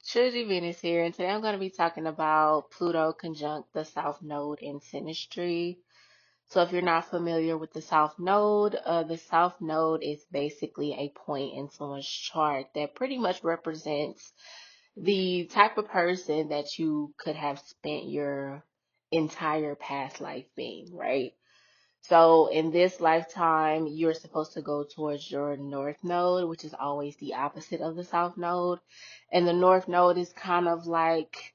TrilogyVenus here, and today I'm going to be talking about Pluto conjunct the South Node in Synastry. So if you're not familiar with the South Node is basically a point in someone's chart that pretty much represents the type of person that you could have spent your entire past life being, right? So in this lifetime, you're supposed to go towards your north node, which is always the opposite of the south node. And the north node is kind of like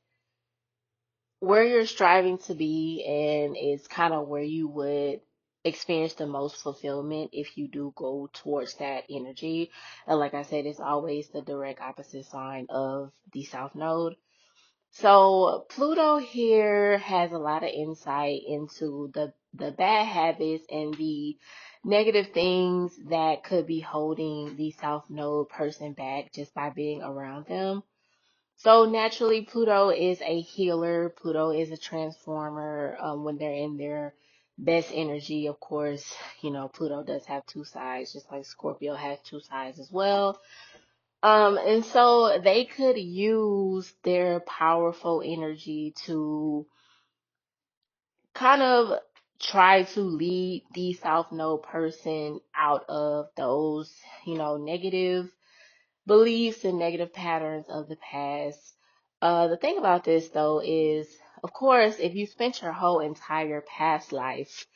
where you're striving to be, and it's kind of where you would experience the most fulfillment if you do go towards that energy. And like I said, it's always the direct opposite sign of the south node. So Pluto here has a lot of insight into the bad habits and the negative things that could be holding the South Node person back just by being around them. So naturally, Pluto is a healer. Pluto is a transformer. When they're in their best energy, of course, Pluto does have two sides, just like Scorpio has two sides as well. And so they could use their powerful energy to kind of try to lead the South Node person out of those, negative beliefs and negative patterns of the past. The thing about this though is, of course, if you spent your whole entire past life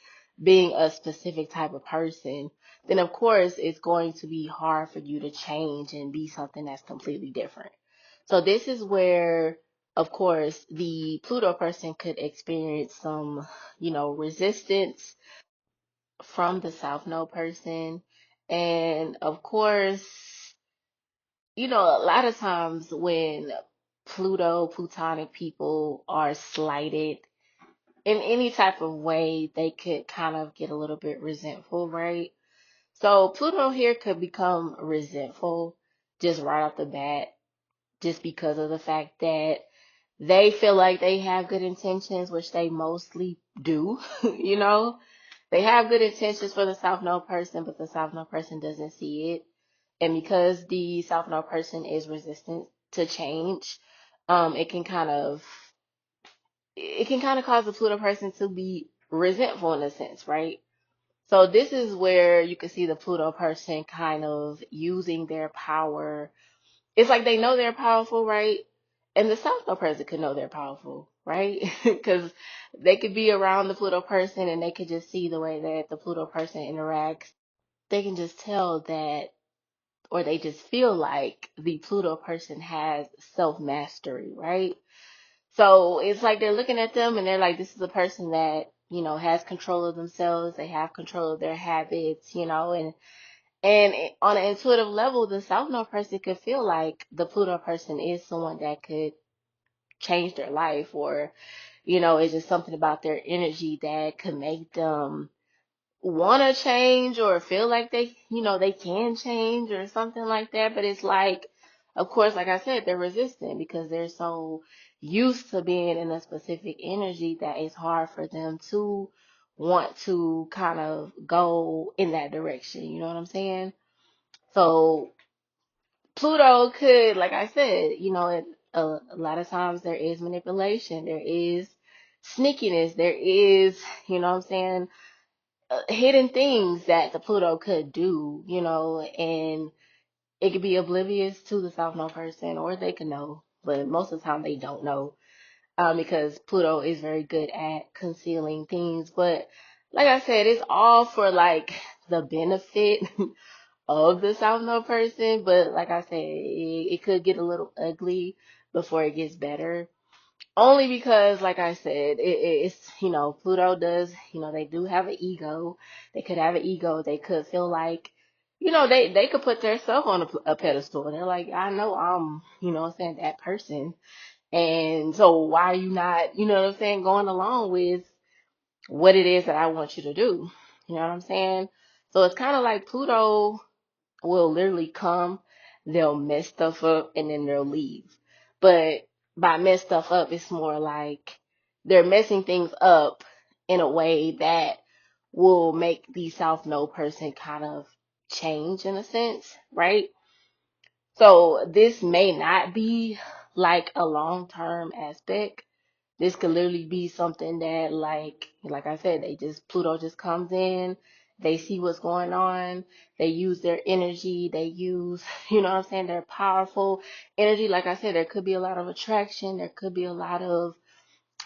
being a specific type of person, then of course it's going to be hard for you to change and be something that's completely different. So this is where, of course, the Pluto person could experience some, resistance from the South Node person. And of course, a lot of times when Plutonic people are slighted in any type of way, they could kind of get a little bit resentful, right? So Pluto here could become resentful just right off the bat, just because of the fact that they feel like they have good intentions, which they mostly do, you know? They have good intentions for the South Node person, but the South Node person doesn't see it. And because the South Node person is resistant to change, it can kind of cause the Pluto person to be resentful in a sense, right? So this is where you can see the Pluto person kind of using their power. It's like they know they're powerful, right? And the South Node person could know they're powerful, right? Because they could be around the Pluto person and they could just see the way that the Pluto person interacts. They can just tell that, or they just feel like the Pluto person has self mastery, right? So it's like they're looking at them and they're like, this is a person that, has control of themselves. They have control of their habits, and on an intuitive level, the South Node person could feel like the Pluto person is someone that could change their life, or, it's just something about their energy that could make them want to change or feel like they can change or something like that. But it's like, of course, like I said, they're resistant because they're so used to being in a specific energy that it's hard for them to want to kind of go in that direction. You know what I'm saying? So Pluto could, like I said, a lot of times there is manipulation, there is sneakiness, there is, what I'm saying, hidden things that the Pluto could do, and it could be oblivious to the South Node person, or they could know, but most of the time they don't know, because Pluto is very good at concealing things. But like I said, it's all for like the benefit of the South Node person. But like I said, it could get a little ugly before it gets better. Only because, like I said, it's, Pluto does, they do have an ego. They could have an ego. They could feel like, they could put themselves on a pedestal. And they're like, I know I'm, what I'm saying, that person. And so why are you not, what I'm saying, going along with what it is that I want you to do? You know what I'm saying? So it's kind of like Pluto will literally come, they'll mess stuff up, and then they'll leave. But by mess stuff up, it's more like they're messing things up in a way that will make the South Node person kind of change in a sense, right? So this may not be like a long-term aspect. This could literally be something that, like I said, Pluto just comes in, they see what's going on, they use their energy, they use, you know what I'm saying, their powerful energy. Like I said, there could be a lot of attraction, there could be a lot of,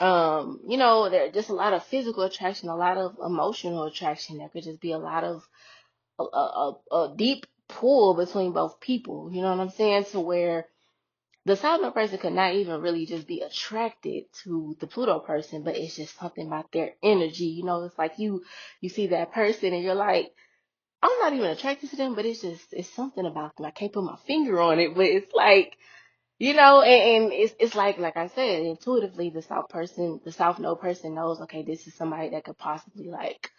there just a lot of physical attraction, a lot of emotional attraction. There could just be a lot of a deep pull between both people. You know what I'm saying? To where the South Node person could not even really just be attracted to the Pluto person, but it's just something about their energy. It's like you see that person and you're like, I'm not even attracted to them, but it's something about them. I can't put my finger on it, but it's like, and it's like I said, intuitively the South Node person knows, okay, this is somebody that could possibly like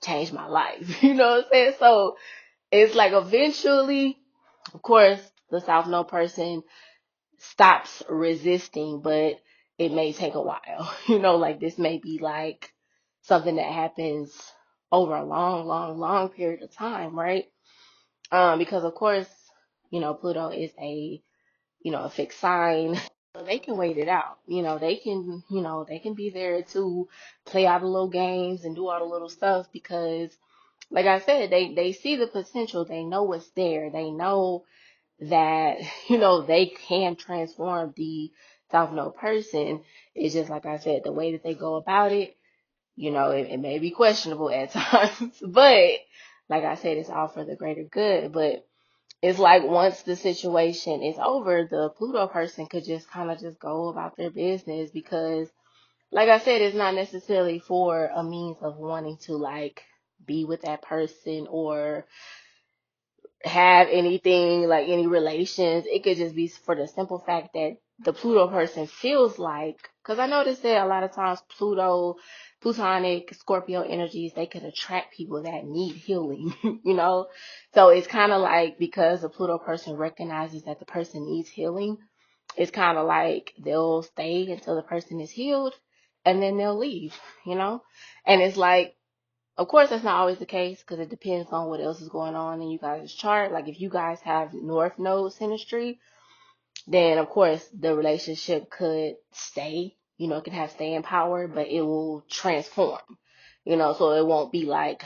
change my life. You know what I'm saying? So it's like eventually, of course, the South Node person stops resisting, but it may take a while. Like this may be like something that happens over a long, long, long period of time, right? Because of course, Pluto is a fixed sign. So they can wait it out. They can be there to play out the little games and do all the little stuff because like I said, they see the potential. They know what's there. They know that, they can transform the South Node person. It's just like I said, the way that they go about it, it may be questionable at times, but like I said, it's all for the greater good. But it's like once the situation is over, the Pluto person could just kind of just go about their business because, like I said, it's not necessarily for a means of wanting to like be with that person or have anything like any relations. It could just be for the simple fact that the Pluto person feels like, because I noticed that a lot of times Plutonic, Scorpio energies, they could attract people that need healing, So it's kind of like because the Pluto person recognizes that the person needs healing, it's kind of like they'll stay until the person is healed and then they'll leave, you know? And it's like, of course, that's not always the case because it depends on what else is going on in you guys' chart. Like if you guys have North Node synastry, then of course the relationship could stay. It can have staying power, but it will transform. So it won't be like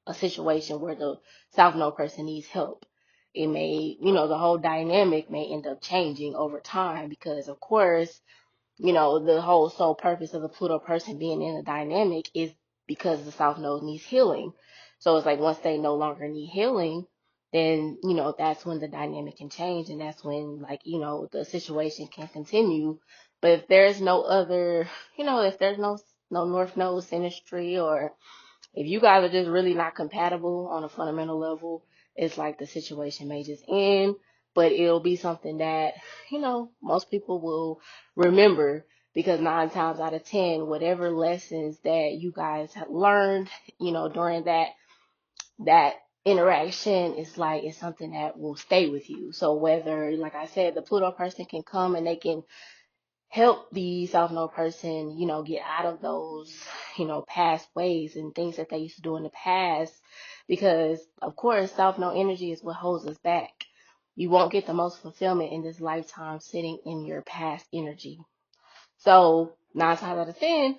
a situation where the South Node person needs help. It may, the whole dynamic may end up changing over time because, of course, the whole sole purpose of the Pluto person being in a dynamic is because the South Node needs healing. So it's like once they no longer need healing, then, that's when the dynamic can change and that's when like, the situation can continue. But if there's no other, if there's no North Node synastry or if you guys are just really not compatible on a fundamental level, it's like the situation may just end, but it'll be something that, most people will remember because 9 times out of 10, whatever lessons that you guys have learned, during that interaction is like, it's something that will stay with you. So whether, like I said, the Pluto person can come and they can help the South Node person, get out of those, past ways and things that they used to do in the past. Because, of course, South Node energy is what holds us back. You won't get the most fulfillment in this lifetime sitting in your past energy. So 9 times out of 10,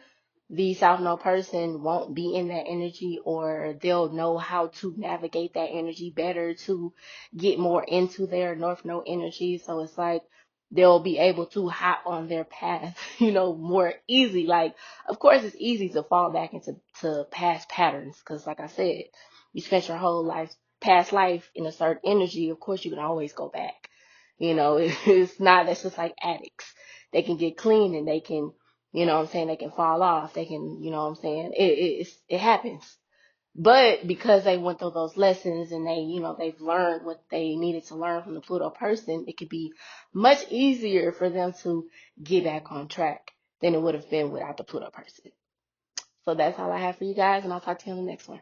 the South Node person won't be in that energy or they'll know how to navigate that energy better to get more into their North Node energy. So it's like they'll be able to hop on their path, more easy. Like, of course, it's easy to fall back into past patterns because, like I said, you spent your whole past life in a certain energy. Of course, you can always go back. It's not, that's just like addicts. They can get clean and they can, they can fall off. They can, it happens. But because they went through those lessons and they've learned what they needed to learn from the Pluto person, it could be much easier for them to get back on track than it would have been without the Pluto person. So that's all I have for you guys, and I'll talk to you on the next one.